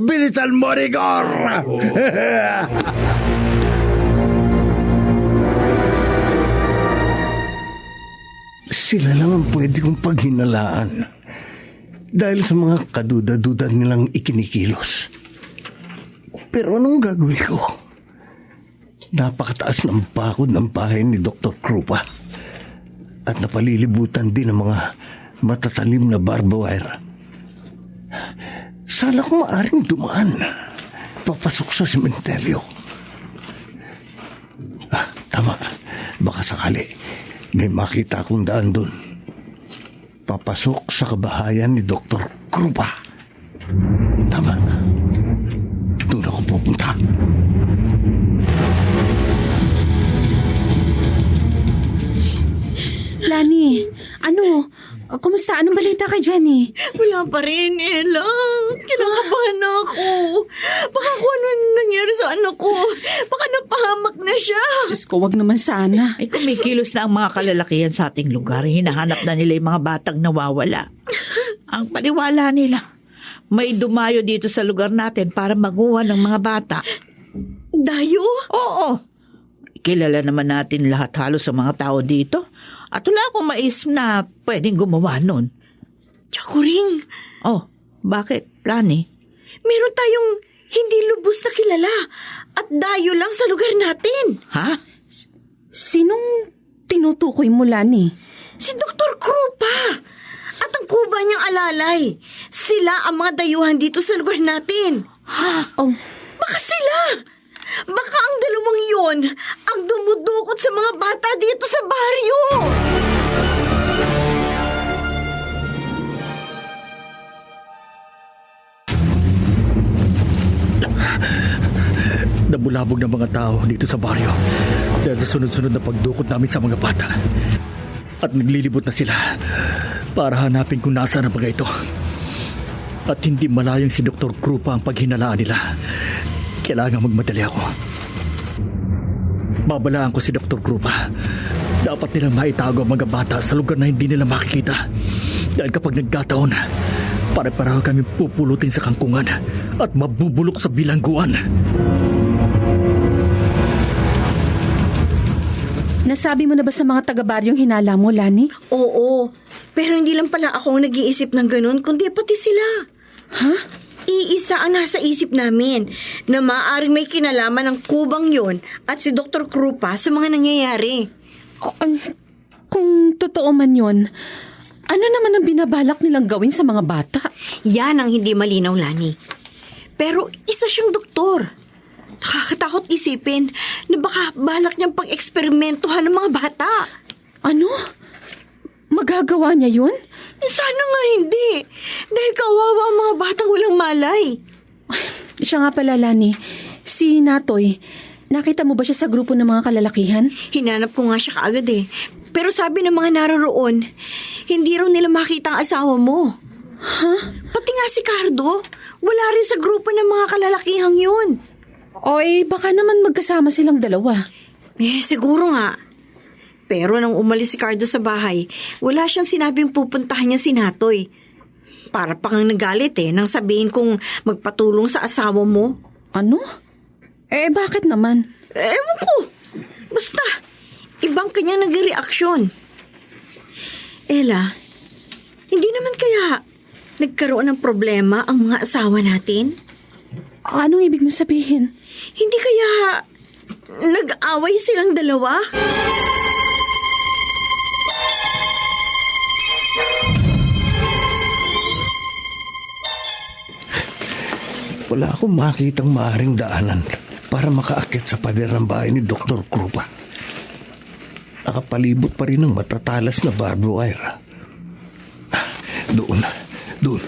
Bilisan mo, Rigor! Sila lang ang pwede kong paghinalaan. Dahil sa mga kaduda-duda nilang ikinikilos. Pero anong gagawin ko? Napakataas ng bakod ng bahay ni Dr. Krupa. At napalilibutan din ng mga matatalim na barbed wire. Sana kung maaring dumaan, papasok sa sementeryo. Tama. Baka sakali may makita akong daan doon. Papasok sa kabahayan ni Dr. Krupa. Tama. Lani, ano? Kumusta? Anong balita kay Jenny? Wala pa rin, Ella. Kinakabahan na ako. Baka kung ano nangyari sa anak ko. Baka napahamak na siya. Diyos ko, wag naman sana. Ay kumikilos na ang mga kalalakihan sa ating lugar. Hinahanap na nila yung mga batang nawawala. Ang paniwala nila, may dumayo dito sa lugar natin para maguha ng mga bata. Dayo? Oo. Kilala naman natin lahat halos sa mga tao dito. At wala akong maisip na pwedeng gumawa nun. Tsakuring, Oh, bakit, Lani? meron tayong hindi lubos na kilala at dayo lang sa lugar natin. Ha? Sinong tinutukoy mo, Lani? Si Dr. Krupa at ang kuba niyang alalay. Sila ang mga dayuhan dito sa lugar natin. Ha? Oh, Baka sila! Baka ang dalawang yon ang dumudukot sa mga bata dito sa baryo! Nabulabog ng mga tao dito sa baryo dahil sa sunod-sunod na pagdukot namin sa mga bata. At naglilibot na sila para hanapin kung nasaan ang mga ito. At hindi malayong si Dr. Krupa ang paghinalaan nila. Kailangan magmadali ako. Babalaan ko si Dr. Krupa. Dapat nilang maitago ang mga bata sa lugar na hindi nila makikita. Dahil kapag nagkataon, pare-pareho kami pupulutin sa kangkungan at mabubulok sa bilangguan. nasabi mo na ba sa mga taga-baryong hinala mo, Lani? Oo, pero hindi lang pala ako ang nag-iisip ng ganun, kundi pati sila. Ha? Iisa ang nasa isip namin na maaaring may kinalaman ng kubang yon at si Dr. Krupa sa mga nangyayari. Kung totoo man yon, ano naman ang binabalak nilang gawin sa mga bata? Yan ang hindi malinaw, Lani. Pero isa siyang doktor. Nakakatakot isipin na baka balak niyang pag-eksperimentuhan ng mga bata. Ano? Magagawa niya yun? Sana nga hindi. Dahil kawawa ang mga batang walang malay. Siya nga pala, Lani. Si Natoy, nakita mo ba siya sa grupo ng mga kalalakihan? Hinanap ko nga siya kaagad eh. Pero sabi ng mga naroroon, hindi raw nila makita ang asawa mo. Ha? Pati nga si Cardo, wala rin sa grupo ng mga kalalakihang yun. Oy, baka naman magkasama silang dalawa. Siguro nga. Pero nang umalis si Cardo sa bahay, wala siyang sinabing pupuntahan niya si Natoy. Para pang nagalit nang sabihin kong magpatulong sa asawa mo. Ano? Bakit naman? Ewan ko. Basta, ibang kanyang nag-reaksyon. Ella, hindi naman kaya nagkaroon ng problema ang mga asawa natin? Anong ibig mo sabihin? Hindi kaya nag-away silang dalawa? Wala akong makitang maaring daanan para makaakyat sa pader ng bahay ni Dr. Krupa. Nakapalibot pa rin ng matatalas na barbed wire. Doon.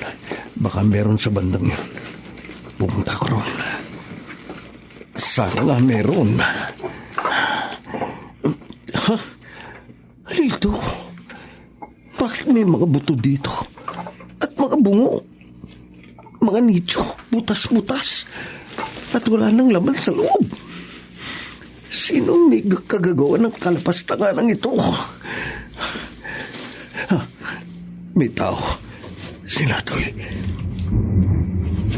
Baka meron sa bandang yun. Pumunta ko ron. Sana nga meron. Ha? Ano ito? Bakit may mga buto dito? At mga bungo? Mga nicho, butas-butas. At wala nang laman sa loob. Sinong may kagagawa ng kalapastangan ng ito? Ha? May tao. Si Natoy.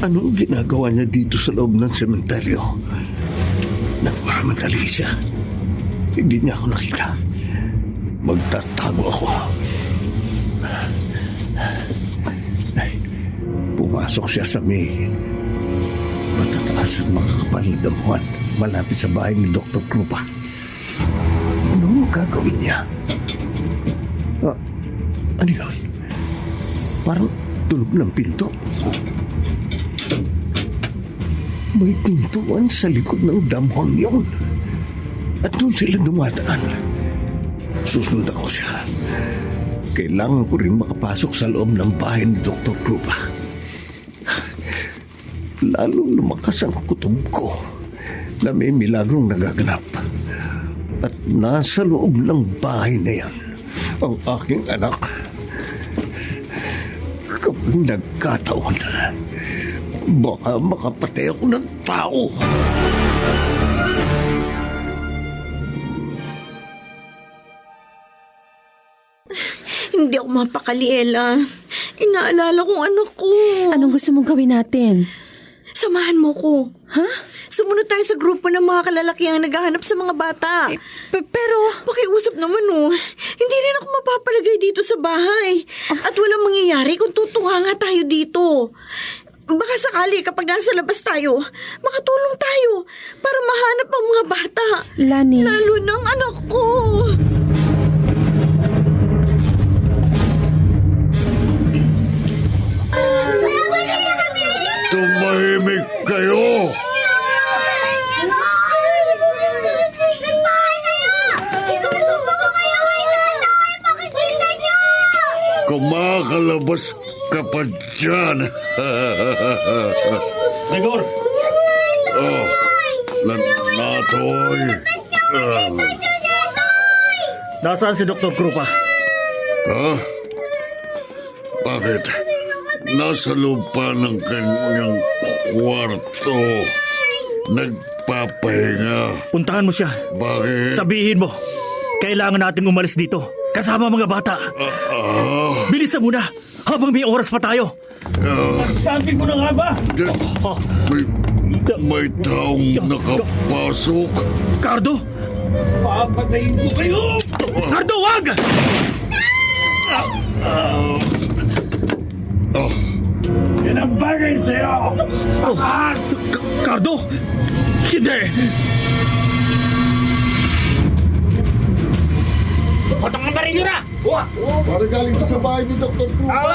Anong ginagawa niya dito sa loob ng sementeryo? Nagmamadali siya. Hindi niya ako nakita. Magtatago ako. Pumasok siya sa may matataas at makakapal na damuhan malapit sa bahay ni Dr. Krupa. Ano gagawin niya? Ano yun? Parang tulog ng pinto. May pintuan sa likod ng damuhan yun. At doon sila dumadaan. Susundan ko siya. Kailangan ko rin makapasok sa loob ng bahay ni Dr. Krupa. Lalong lumakas ang kutob ko na may milagrong nagaganap. At nasa loob ng bahay na yan ang aking anak. Kapag nagkataon, baka makapatay ako ng tao. Hindi ako mapakali, Ella. Inaalala kong anak ko. Anong gusto mong gawin natin? Samahan mo ko. Ha? Sumunod tayo sa grupo ng mga kalalaki ang naghahanap sa mga bata. Pero... Pakiusap naman, oh. Hindi rin ako mapapalagay dito sa bahay. At walang mangyayari kung tutunganga tayo dito. Baka sakali kapag nasa labas tayo, makatulong tayo para mahanap ang mga bata. Lani. Lalo ng anak ko. Tumahimik kayo! Kumakalabas ka pa dyan. Rigor! Oh, Natoy. Nasaan si Dr. Krupa? Ha? Bakit? Nasa loob pa ng kanyang kwarto. Nagpapahinga. Puntahan mo siya. Bakit? Sabihin mo, kailangan natin umalis dito. Kasama mga bata. Bilisan mo na, habang may oras pa tayo. Sabi ko na nga ba? May taong nakapasok. Cardo? Papatayin ko kayo! Cardo, wag! Yan ang bagay sa'yo! Cardo? Hindi! Potong ang baril nyo na! Para galing sa bahay ni Dr. Krupa.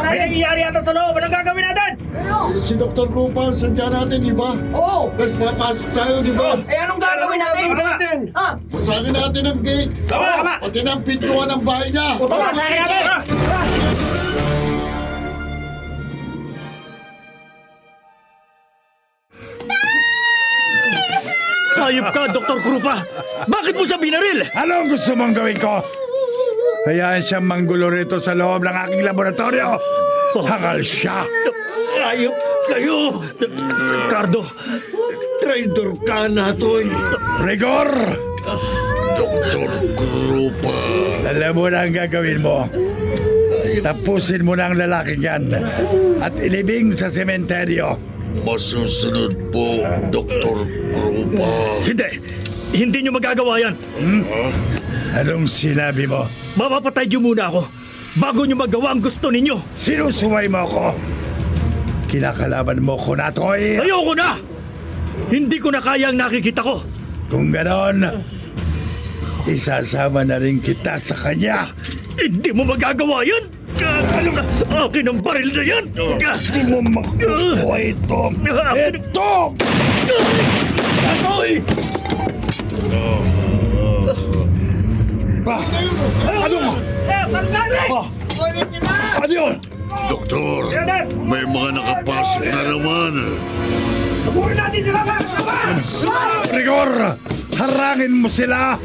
May nangyayari yata sa loob. Anong gagawin natin? Si Dr. Krupa ang sadya natin, di ba? Oo! Tapos papasok tayo, di ba? Eh, anong gagawin natin? Masagin natin ang gate. Tama! Pati ng pintuan ng bahay niya. Tama! Sa'yo natin! Hayop ka, Dr. Krupa! Bakit mo siya binaril? Ano ang gusto mong gawin ko? Hayaan siyang manggulo rito sa loob ng aking laboratorio. Hangal siya. Hayop kayo! Cardo, Traitor ka, Natoy! Rigor! Dr. Krupa. Alam mo na ang gagawin mo. Tapusin mo na ang lalaking yan at ilibing sa sementeryo. Masusunod po, Dr. Krupa. Hindi nyo magagawa yan. Anong sinabi mo? Mapapatay nyo muna ako bago nyo magawa ang gusto ninyo. Sinusuway mo ako. Kinakalaban mo ko, Natoy. Ayoko na! Hindi ko na kaya ang nakikita ko. Kung ganon, isasama na rin kita sa kanya. Hindi mo magagawa yan! Akin ang baril na yan! Hindi mo makukuha ito. Ito! Natoy! Ano nga? Ano yun? Doktor, may mga nakapasok na naman. Rigor! Harangin mo sila!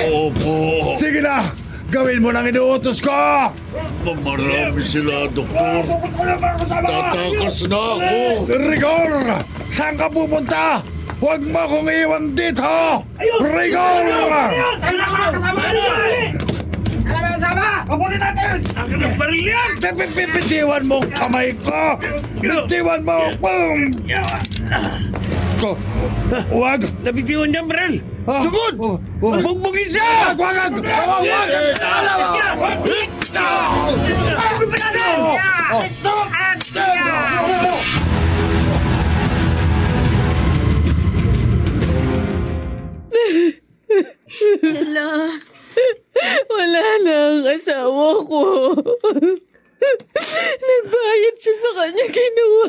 Opo. Sige na! Gawin mo nang inuutos ko! Marami sila, Doktor. Tatakas na ako. Rigor! Saan ka pupunta? Huwag mo akong iwan dito! Rigor! Bitiwan mo ang kamay ko! Bitiwan mo! Huwag! Nabitiwan niya, Brel! Sugod! Bugbugin siya! Huwag! Ella. Wala na ang asawa ko. Nagbayad siya sa kanya ginawa.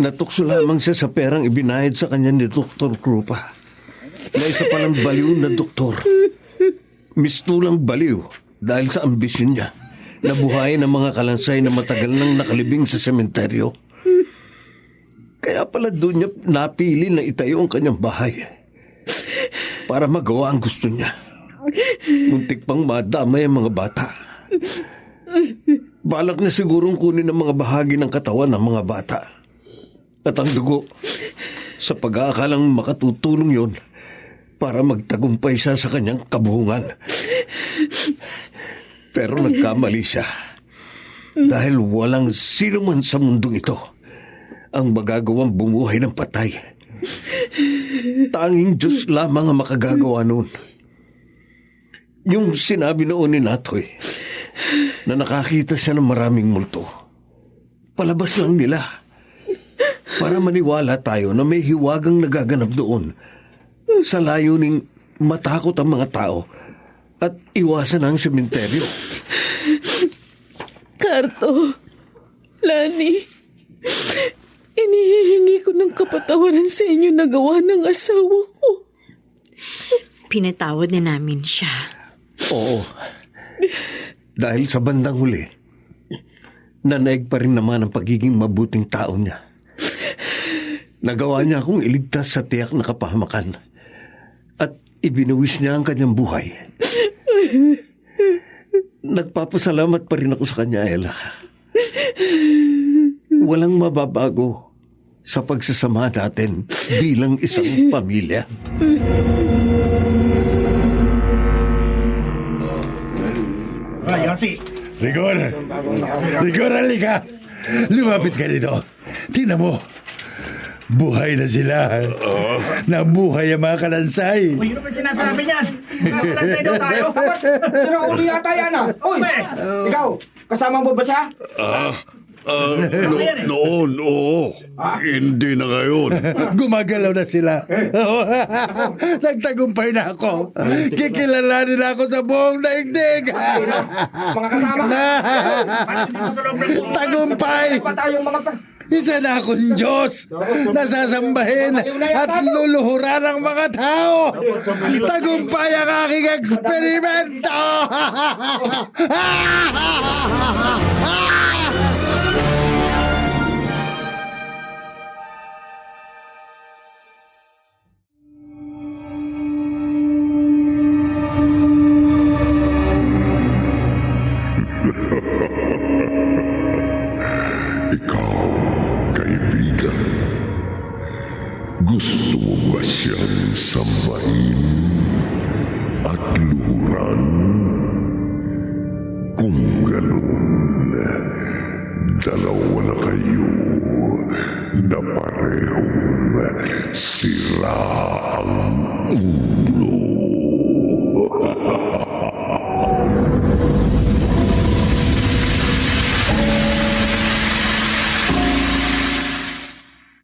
Natukso lamang siya sa perang ibinayad sa kanya ni Dr. Krupa. Na isa palang baliw na doktor. Mistulang baliw dahil sa ambisyon niya. Nabuhayin ang mga kalansay na matagal nang nakalibing sa sementeryo. Kaya pala doon niya napili na itayo ang kanyang bahay para magawa ang gusto niya. Muntik pang madamay ang mga bata. Balak na sigurong kunin ang mga bahagi ng katawan ng mga bata at ang dugo sa pag-aakalang makatutulong yon para magtagumpay siya sa kanyang kabuhungan. Pero nagkamali siya dahil walang sino man sa mundong ito ang magagawang bumuhay ng patay. Tanging Diyos lamang ang makagagawa noon. Yung sinabi noon ni Natoy na nakakita siya ng maraming multo, palabas lang nila para maniwala tayo na may hiwagang nagaganap doon sa layuning matakot ang mga tao at iwasan ang sementeryo. Cardo, Lani, inihihingi ko ng kapatawaran sa inyo na gawa ng asawa ko. Pinatawad na namin siya. Oo. Dahil sa bandang huli, nanaig pa rin naman ang pagiging mabuting tao niya. Nagawa niya akong iligtas sa tiyak na kapahamakan at ibinuwis niya ang kanyang buhay. Nagpapasalamat pa rin ako sa kanya, Ella. Walang mababago sa pagsasama natin bilang isang pamilya. Rigor, halika. Lumapit ka dito. Tingnan mo. Buhay na sila. Nabuhay ang mga kalansay. Uy, ano ba sinasabi niyan? Kalansay daw tayo. Sinauli yata yan ah. Uy, ikaw, kasama mo ba siya? Noon, oo. Hindi na ngayon. Gumagalaw na sila. Nagtagumpay na ako. Kikilalanin na ako sa buong daigdig. Mga kasama. Tagumpay. Isa na akong Diyos na sasambahin at luluhuran ng mga tao. Tagumpay ang aking eksperimento. Ikaw, kaibigan, gusto mo ba siyang sambahin at luhuran? Kung ganun, dalawa na kayo na parehong sira ang ulo.